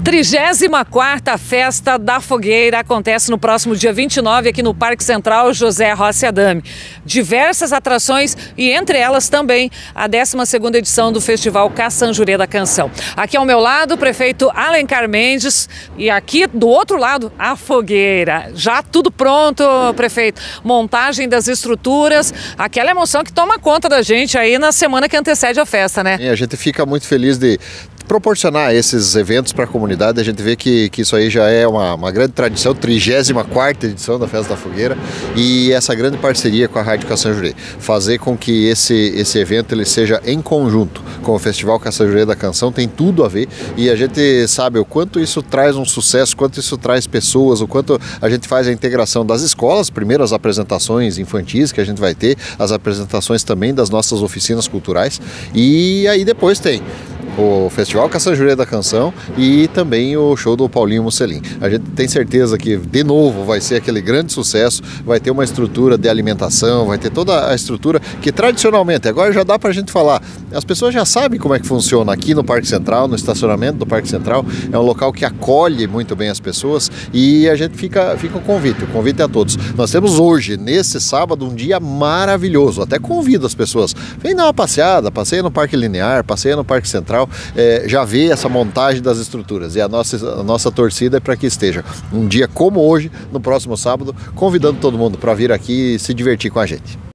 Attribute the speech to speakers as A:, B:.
A: 34ª Festa da Fogueira acontece no próximo dia 29 aqui no Parque Central José Rossi Adame. Diversas atrações e entre elas também a 12ª edição do Festival Caçanjurê da Canção. Aqui ao meu lado o prefeito Alencar Mendes e aqui do outro lado a fogueira. Já tudo pronto, prefeito. Montagem das estruturas, aquela emoção que toma conta da gente aí na semana que antecede a festa, né?
B: E a gente fica muito feliz de proporcionar esses eventos para a comunidade. A gente vê que isso aí já é uma grande tradição, 34ª edição da Festa da Fogueira, e essa grande parceria com a Rádio Caçanjurê, fazer com que esse evento ele seja em conjunto com o Festival Caçanjurê da Canção, tem tudo a ver, e a gente sabe o quanto isso traz um sucesso, quanto isso traz pessoas, o quanto a gente faz a integração das escolas, primeiro as apresentações infantis que a gente vai ter, as apresentações também das nossas oficinas culturais, e aí depois tem o Festival Caçanjurê da Canção e também o show do Paulinho Musselin. A gente tem certeza que, de novo, vai ser aquele grande sucesso, vai ter uma estrutura de alimentação, vai ter toda a estrutura que tradicionalmente, agora já dá pra gente falar, as pessoas já sabem como é que funciona aqui no Parque Central, no estacionamento do Parque Central, é um local que acolhe muito bem as pessoas e a gente fica o convite a todos. Nós temos hoje, nesse sábado, um dia maravilhoso, até convido as pessoas, vem dar uma passeada, passeia no Parque Linear, passeia no Parque Central, já vê essa montagem das estruturas, e a nossa torcida é para que esteja um dia como hoje, no próximo sábado, convidando todo mundo para vir aqui e se divertir com a gente.